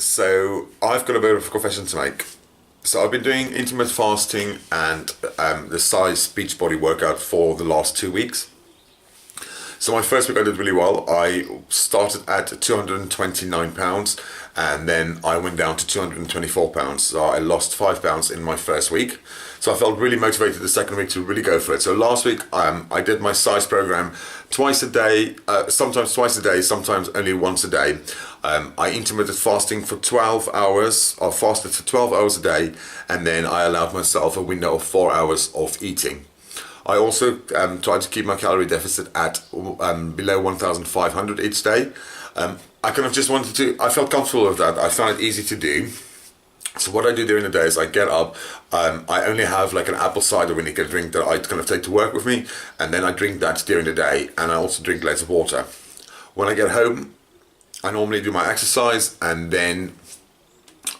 So I've got a bit of a confession to make. So I've been doing intermittent fasting and the size beach body workout for the last 2 weeks. So my first week I did really well. I started at 229 pounds and then I went down to 224 pounds. So I lost 5 pounds in my first week. So I felt really motivated the second week to really go for it. So last week I did my size program twice a day, sometimes twice a day, sometimes only once a day. I intermittent fasting for 12 hours, or fasted for 12 hours a day, and then I allowed myself a window of 4 hours of eating. I also tried to keep my calorie deficit at below 1,500 each day. I kind of just wanted to, I felt comfortable with that. I found it easy to do. So what I do during the day is I get up, I only have like an apple cider vinegar drink that I kind of take to work with me, and then I drink that during the day, and I also drink loads of water. When I get home, I normally do my exercise, and then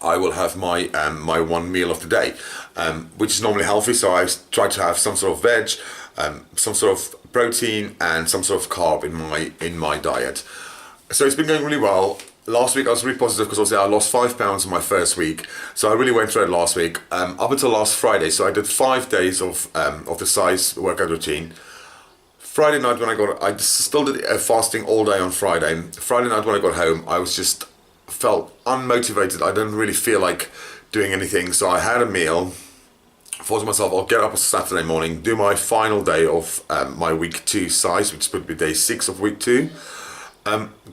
I will have my my one meal of the day, which is normally healthy. So I try to have some sort of veg, some sort of protein, and some sort of carb in my diet. So it's been going really well. Last week I was really positive because obviously I lost 5 pounds in my first week, so I really went through it last week up until last Friday. So I did 5 days of the size workout routine. Friday night when I still did fasting all day on Friday. Friday night when I got home, I was just felt unmotivated. I didn't really feel like doing anything, so I had a meal. Thought to myself, I'll get up on Saturday morning, do my final day of my week 2 size, which would be day 6 of week 2.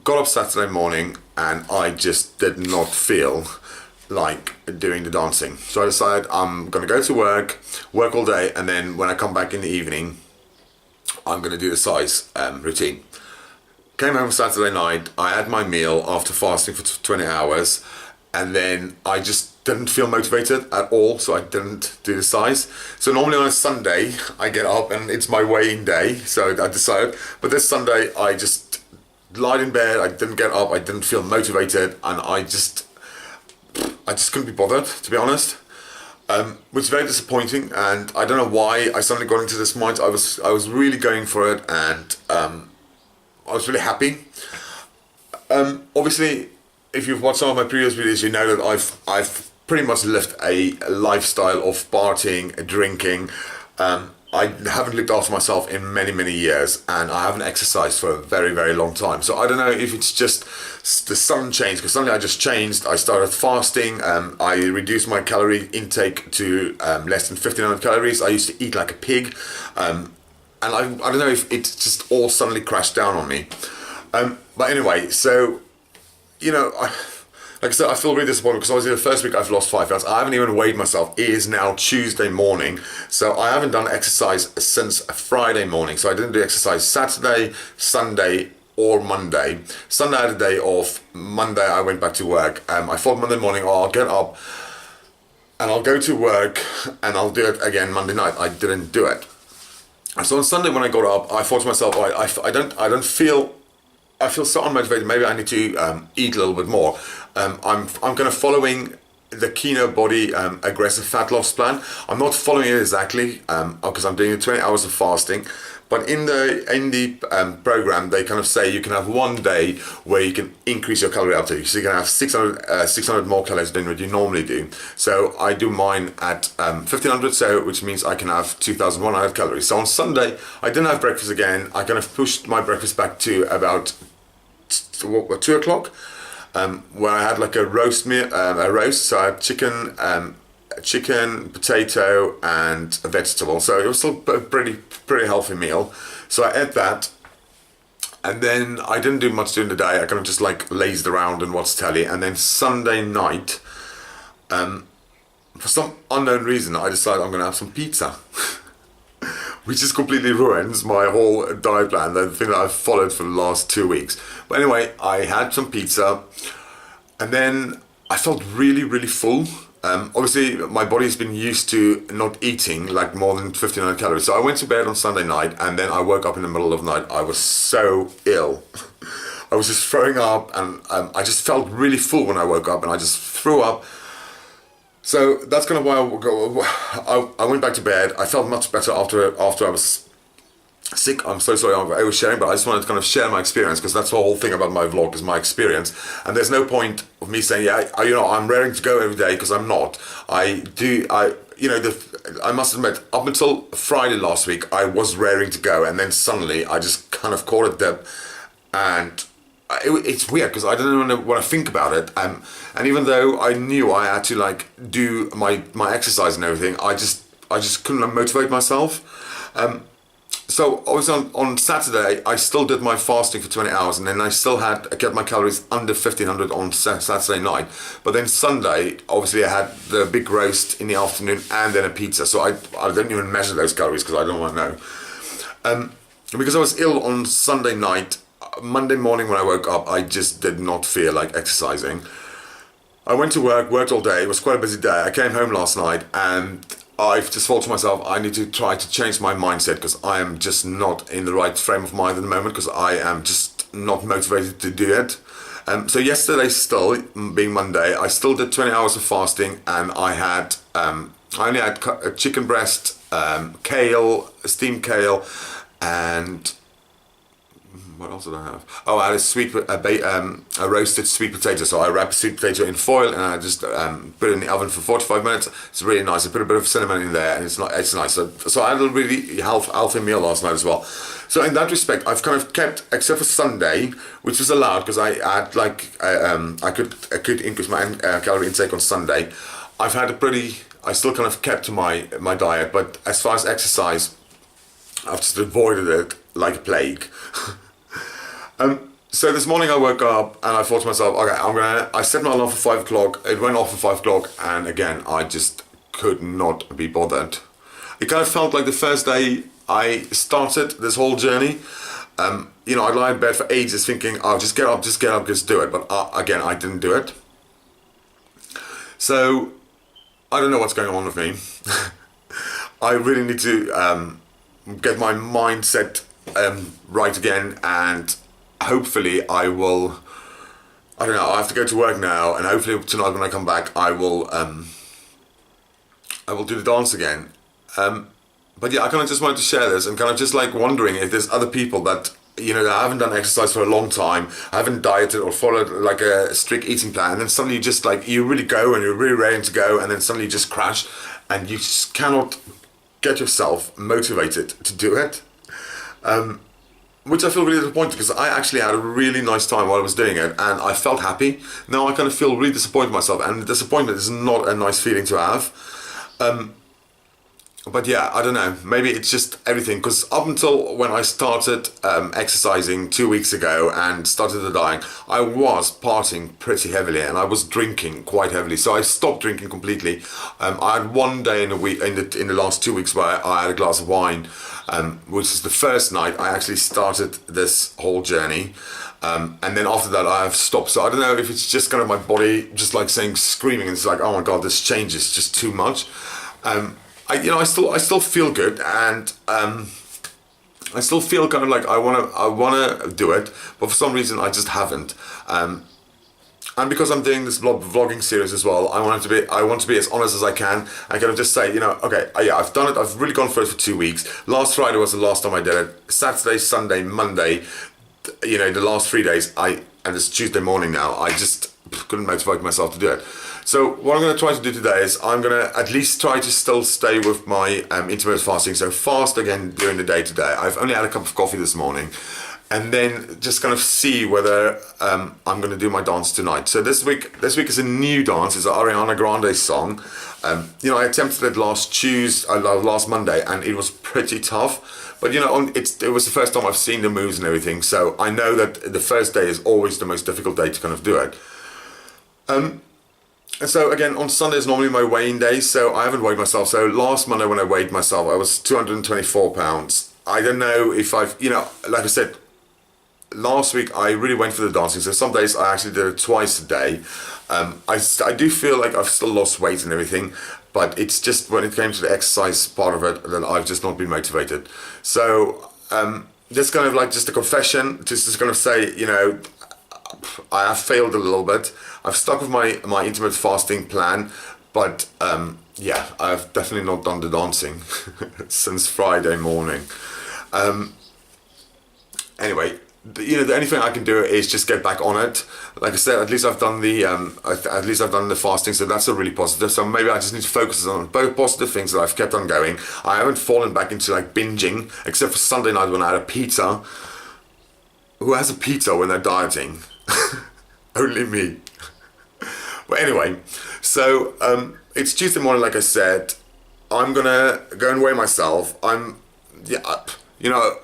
Got up Saturday morning and I just did not feel like doing the dancing. So I decided I'm gonna go to work all day, and then when I come back in the evening, I'm gonna do the size routine. Came home Saturday night, I had my meal after fasting for 20 hours, and then I just didn't feel motivated at all, so I didn't do the size. So normally on a Sunday, I get up and it's my weigh-in day, so I decided, but this Sunday I just lied in bed, I didn't get up, I didn't feel motivated, and I just couldn't be bothered, to be honest. Which is very disappointing, and I don't know why I suddenly got into this mind. I was really going for it, and I was really happy. Obviously, if you've watched some of my previous videos, you know that I've pretty much lived a lifestyle of partying, drinking. I haven't looked after myself in many years, and I haven't exercised for a very long time. So I don't know if it's just the sudden change, because suddenly I just changed. I started fasting, I reduced my calorie intake to less than 1,500 calories. I used to eat like a pig, and I don't know if it just all suddenly crashed down on me. But anyway, so, you know, like I said, I feel really disappointed because obviously the first week I've lost 5 pounds. I haven't even weighed myself. It is now Tuesday morning, so I haven't done exercise since Friday morning. So I didn't do exercise Saturday, Sunday, or Monday. Sunday I had a day off. Monday I went back to work. I thought Monday morning, oh, I'll get up and I'll go to work and I'll do it again Monday night. I didn't do it. So on Sunday when I got up, I thought to myself, I feel so unmotivated. Maybe I need to eat a little bit more. I'm kind of following the Kino Body aggressive fat loss plan. I'm not following it exactly because I'm doing 20 hours of fasting. But in the program, they kind of say you can have one day where you can increase your calorie uptake. So you can have 600 more calories than what you normally do. So I do mine at 1,500, so which means I can have 2,100 calories. So on Sunday, I didn't have breakfast again. I kind of pushed my breakfast back to about 2 o'clock, where I had like a roast. So I had chicken, potato, and a vegetable. So it was still a pretty healthy meal. So I ate that, and then I didn't do much during the day. I kind of just like lazed around and watched telly. And then Sunday night, for some unknown reason, I decided I'm gonna have some pizza. Which just completely ruins my whole diet plan, the thing that I've followed for the last 2 weeks. But anyway, I had some pizza, and then I felt really full. Obviously, my body's been used to not eating like more than 1,500 calories. So I went to bed on Sunday night, and then I woke up in the middle of the night. I was so ill. I was just throwing up, and I just felt really full when I woke up, and I just threw up. So that's kind of why I went back to bed. I felt much better after I was sick. I'm so sorry I'm oversharing, but I just wanted to kind of share my experience, because that's the whole thing about my vlog, is my experience. And there's no point of me saying, yeah, I'm raring to go every day, because I'm not. I must admit, up until Friday last week, I was raring to go, and then suddenly I just kind of caught a dip, and it's weird because I don't know what I think about it. And even though I knew I had to like do my exercise and everything, I just couldn't motivate myself. So obviously on Saturday, I still did my fasting for 20 hours, and then I kept my calories under 1500 on Saturday night. But then Sunday, obviously I had the big roast in the afternoon and then a pizza. So I didn't even measure those calories because I don't want to know. Because I was ill on Sunday night, Monday morning when I woke up, I just did not feel like exercising. I went to work, worked all day. It was quite a busy day. I came home last night, and I've just thought to myself, I need to try to change my mindset, because I am just not in the right frame of mind at the moment, because I am just not motivated to do it. So yesterday, still being Monday, I still did 20 hours of fasting, and I only had a chicken breast, kale, steamed kale, and what else did I have? Oh, I had a roasted sweet potato. So I wrapped the sweet potato in foil, and I just put it in the oven for 45 minutes. It's really nice. I put a bit of cinnamon in there, and it's nice. So I had a really healthy meal last night as well. So in that respect, I've kind of kept, except for Sunday, which was allowed because I had I could increase my calorie intake on Sunday. I still kind of kept to my diet, but as far as exercise, I've just avoided it like a plague. So this morning I woke up and I thought to myself, okay, I set my alarm for 5 o'clock. It went off at 5 o'clock, and again, I just could not be bothered. It kind of felt like the first day I started this whole journey. I lie in bed for ages thinking, oh, just get up, just do it. But again, I didn't do it. So I don't know what's going on with me. I really need to get my mindset right again, and hopefully I will. I don't know. I have to go to work now, and hopefully tonight when I come back, I will do the dance again. But yeah, I kind of just wanted to share this, and kind of just like wondering if there's other people that that haven't done exercise for a long time, haven't dieted or followed like a strict eating plan, and then suddenly you really go and you're really ready to go, and then suddenly you just crash, and you just cannot get yourself motivated to do it. Which I feel really disappointed, because I actually had a really nice time while I was doing it, and I felt happy. Now I kind of feel really disappointed in myself, and disappointment is not a nice feeling to have. But yeah, I don't know, maybe it's just everything, because up until when I started exercising 2 weeks ago and started the diet, I was partying pretty heavily, and I was drinking quite heavily. So I stopped drinking completely. I had one day in the week, in the last 2 weeks, where I had a glass of wine, which is the first night I actually started this whole journey. And then after that I have stopped. So I don't know if it's just kind of my body just like screaming, and it's like, oh my god, this change is just too much. I still feel good, and I still feel kind of like I wanna do it, but for some reason I just haven't. And because I'm doing this vlogging series as well, I want to be as honest as I can, and kind of just say, okay, yeah, I've done it. I've really gone for it for 2 weeks. Last Friday was the last time I did it. Saturday, Sunday, Monday, the last 3 days, and it's Tuesday morning now, I just couldn't motivate myself to do it. So what I'm going to try to do today is I'm going to at least try to still stay with my intermittent fasting. So fast again during the day today. I've only had a cup of coffee this morning, and then just kind of see whether I'm going to do my dance tonight. So this week is a new dance. It's an Ariana Grande song. I attempted it last Monday, and it was pretty tough. But it was the first time I've seen the moves and everything. So I know that the first day is always the most difficult day to kind of do it. And so again, on Sunday is normally my weighing day, so I haven't weighed myself. So last Monday when I weighed myself, I was 224 pounds. I don't know if like I said, last week I really went for the dancing. So some days I actually did it twice a day. I do feel like I've still lost weight and everything, but it's just when it came to the exercise part of it that I've just not been motivated. So this kind of like just a confession, just kind of say, I have failed a little bit. I've stuck with my intermittent fasting plan, but I've definitely not done the dancing since Friday morning. anyway, the only thing I can do is just get back on it. Like I said, at least I've done the fasting, so that's a really positive. So maybe I just need to focus on both positive things that I've kept on going. I haven't fallen back into like binging, except for Sunday night when I had a pizza. Who has a pizza when they're dieting? Only me. But anyway, so it's Tuesday morning, like I said. I'm gonna go and weigh myself.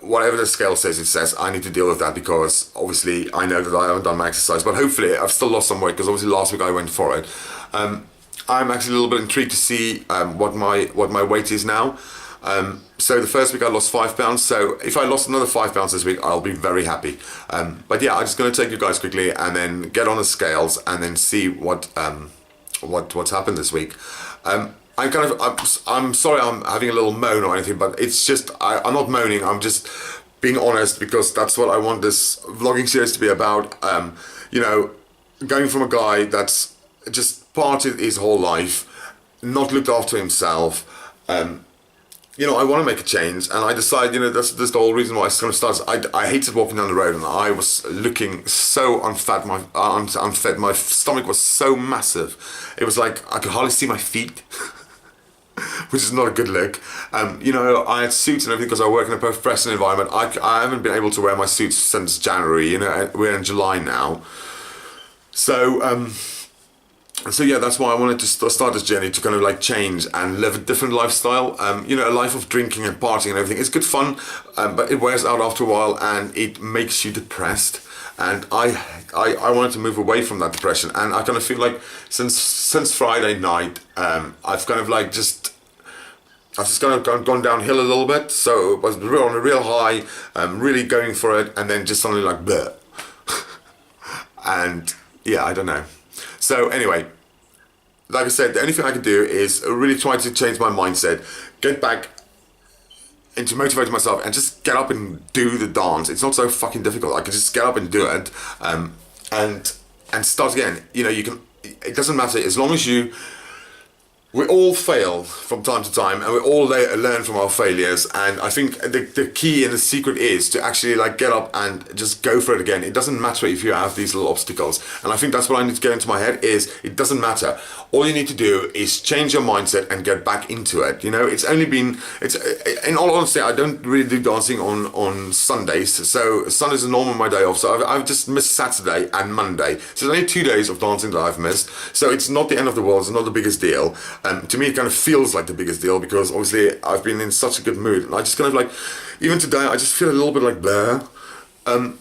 Whatever the scale says, it says I need to deal with that, because obviously I know that I haven't done my exercise, but hopefully I've still lost some weight, because obviously last week I went for it. I'm actually a little bit intrigued to see what my weight is now. So the first week I lost 5 pounds, so if I lost another 5 pounds this week, I'll be very happy. But yeah, I'm just going to take you guys quickly and then get on the scales and then see what's happened this week. I'm sorry I'm having a little moan or anything, but it's just, I'm not moaning, I'm just being honest, because that's what I want this vlogging series to be about. Going from a guy that's just partied his whole life, not looked after himself, I want to make a change, and I decided, that's the whole reason why I kind of started. I hated walking down the road, and I was looking so unfed. My stomach was so massive. It was like I could hardly see my feet, which is not a good look. I had suits and everything because I work in a professional environment. I haven't been able to wear my suits since January. We're in July now. So yeah, that's why I wanted to start this journey to kind of like change and live a different lifestyle. A life of drinking and partying and everything. It's good fun, but it wears out after a while and it makes you depressed. And I wanted to move away from that depression. And I kind of feel like since Friday night, I've kind of like I've just kind of gone downhill a little bit. So it was on a real high, really going for it, and then just suddenly like bleh. And yeah, I don't know. So anyway, like I said, the only thing I can do is really try to change my mindset, get back into motivating myself, and just get up and do the dance. It's not so fucking difficult. I can just get up and do it, and start again. You can. It doesn't matter as long as we all fail from time to time, and we all learn from our failures. And I think the key and the secret is to actually like get up and just go for it again. It doesn't matter if you have these little obstacles. And I think that's what I need to get into my head is it doesn't matter. All you need to do is change your mindset and get back into it. It's only been, in all honesty, I don't really do dancing on Sundays. So Sunday's a normal my day off. So I've just missed Saturday and Monday. So there's only 2 days of dancing that I've missed. So it's not the end of the world. It's not the biggest deal. To me, it kind of feels like the biggest deal because obviously I've been in such a good mood. And I just kind of like, even today, I just feel a little bit like blah. I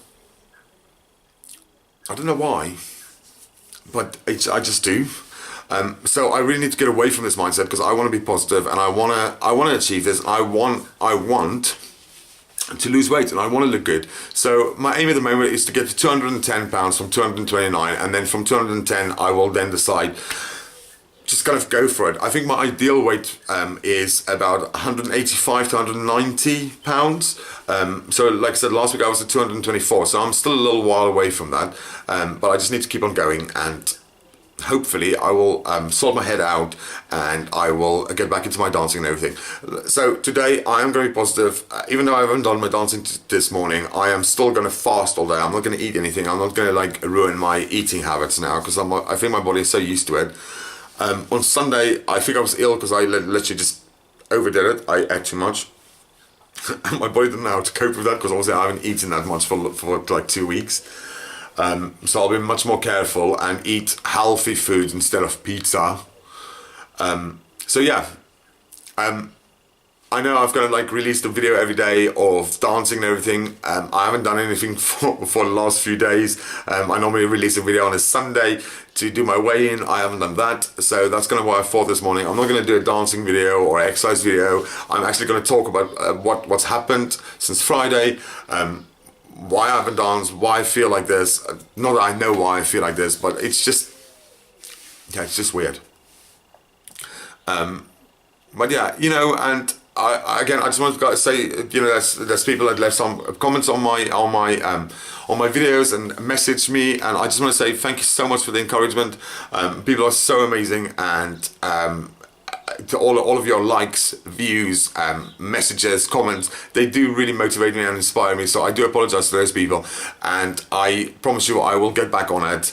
don't know why, but I just do. So I really need to get away from this mindset because I want to be positive and I want to achieve this. I want to lose weight and I want to look good. So my aim at the moment is to get to 210 pounds from 229, and then from 210 I will then decide, just kind of go for it. I think my ideal weight is about 185 to 190 pounds. So like I said, last week I was at 224, so I'm still a little while away from that. But I just need to keep on going, and hopefully I will sort my head out and I will get back into my dancing and everything. So today I am going to be positive. Even though I haven't done my dancing this morning, I am still going to fast all day. I'm not going to eat anything. I'm not going to like ruin my eating habits now because I think my body is so used to it. On Sunday, I think I was ill because I literally just overdid it. I ate too much. And my body didn't know how to cope with that because obviously I haven't eaten that much for like 2 weeks. So I'll be much more careful and eat healthy food instead of pizza. So yeah, I know I've got to like release the video every day of dancing and everything. I haven't done anything for the last few days. I normally release a video on a Sunday to do my weigh-in. I haven't done that. So that's kind of why I thought this morning, I'm not going to do a dancing video or exercise video. I'm actually going to talk about what's happened since Friday, why I haven't danced, why I feel like this. Not that I know why I feel like this, but it's just weird. But yeah, and I just wanted to say, there's people that left some comments on my videos and messaged me, and I just want to say thank you so much for the encouragement. People are so amazing, and to all of your likes, views, messages, comments. They do really motivate me and inspire me. So I do apologize to those people, and I promise you I will get back on it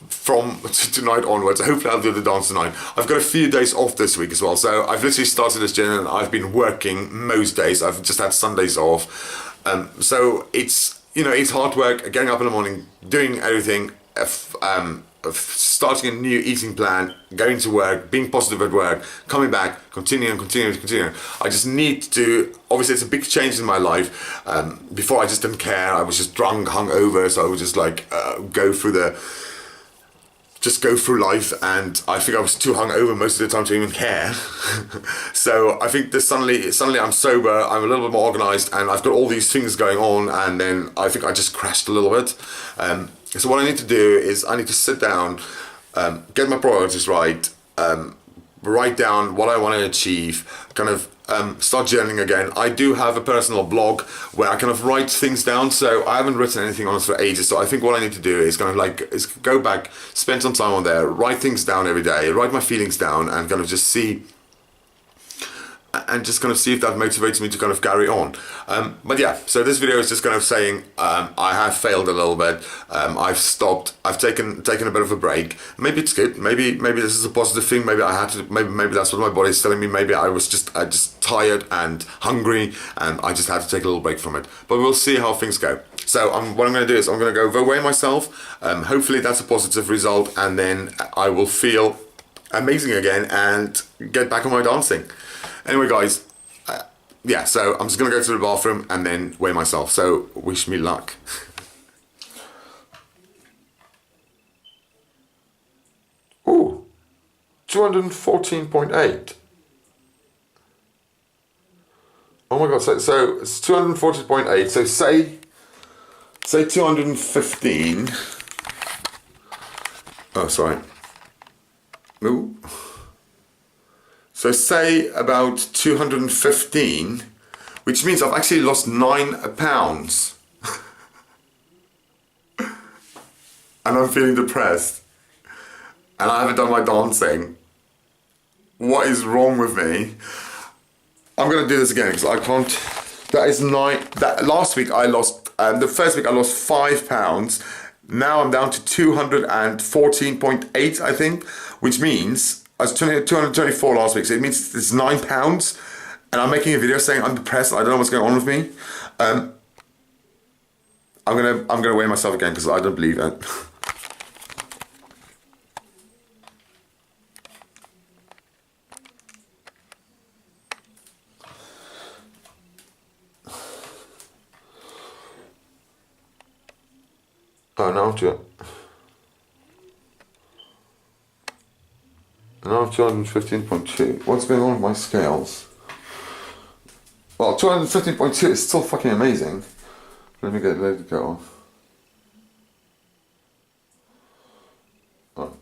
from tonight onwards. Hopefully I'll do the dance tonight. I've got a few days off this week as well. So I've literally started this gym and I've been working most days. I've just had Sundays off. So it's, you know, it's hard work, getting up in the morning, doing everything, of starting a new eating plan, going to work, being positive at work, coming back, continuing. I just need to, obviously it's a big change in my life. Before I just didn't care, I was just drunk, hungover, so I would just like go through life, and I think I was too hungover most of the time to even care. So I think this suddenly I'm sober, I'm a little bit more organized, and I've got all these things going on, and then I think I just crashed a little bit. So what I need to do is I need to sit down, get my priorities right, write down what I want to achieve, kind of start journaling again. I do have a personal blog where I kind of write things down, so I haven't written anything on it for ages. So I think what I need to do is kind of like go back, spend some time on there, write things down every day, write my feelings down, and kind of just see, and just kind of see if that motivates me to kind of carry on. But yeah, so this video is just kind of saying I have failed a little bit. I've stopped. I've taken a bit of a break. Maybe it's good. Maybe this is a positive thing. Maybe I had to. Maybe that's what my body's telling me. Maybe I was just tired and hungry, and I just had to take a little break from it. But we'll see how things go. So what I'm going to do is I'm going to go weigh myself. Hopefully that's a positive result, and then I will feel amazing again and get back on my dancing. Anyway, guys, yeah, so I'm just going to go to the bathroom and then weigh myself. So wish me luck. Ooh, 214.8. Oh my God, so it's 240.8. So say 215. Oh, sorry. Ooh. So say about 215, which means I've actually lost 9 pounds. And I'm feeling depressed. And I haven't done my dancing. What is wrong with me? I'm going to do this again because I can't. That is 9. Last week I lost, the first week I lost 5 pounds. Now I'm down to 214.8, I think, which means I was 224 last week, so it means it's 9 pounds, and I'm making a video saying I'm depressed. I don't know what's going on with me. I'm gonna weigh myself again because I don't believe it. Oh, now I'm 215.2. What's going on with my scales? Well, 215.2 is still fucking amazing. Let it go. Oh.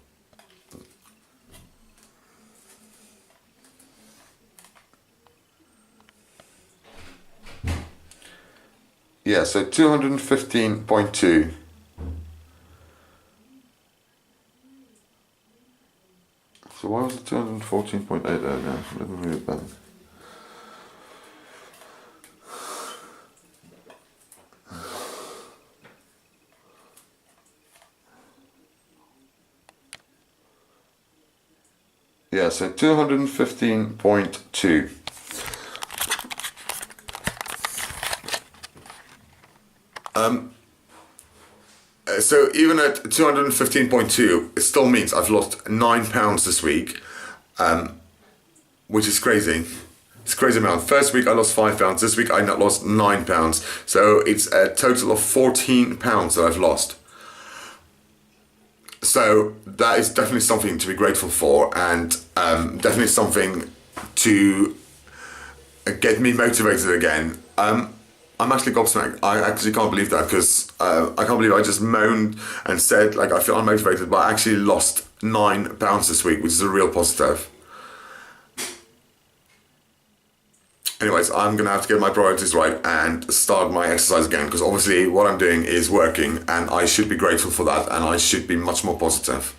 Yeah, so 215.2. So why was it 214.8 there again? Let me read it back. Yeah, so 215.2. So even at 215.2, it still means I've lost 9 pounds this week, which is crazy. It's a crazy amount. First week I lost 5 pounds. This week I lost 9 pounds. So it's a total of 14 pounds that I've lost. So that is definitely something to be grateful for, and definitely something to get me motivated again. I'm actually gobsmacked. I actually can't believe that, because I can't believe I just moaned and said like I feel unmotivated, but I actually lost 9 pounds this week, which is a real positive. Anyways, I'm gonna have to get my priorities right and start my exercise again, because obviously what I'm doing is working, and I should be grateful for that, and I should be much more positive.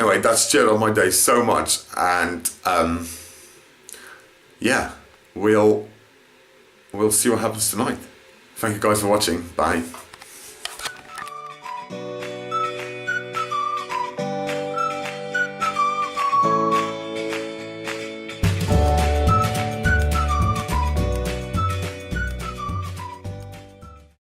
Anyway, that's cheered on my day so much, and yeah, we'll see what happens tonight. Thank you guys for watching. Bye.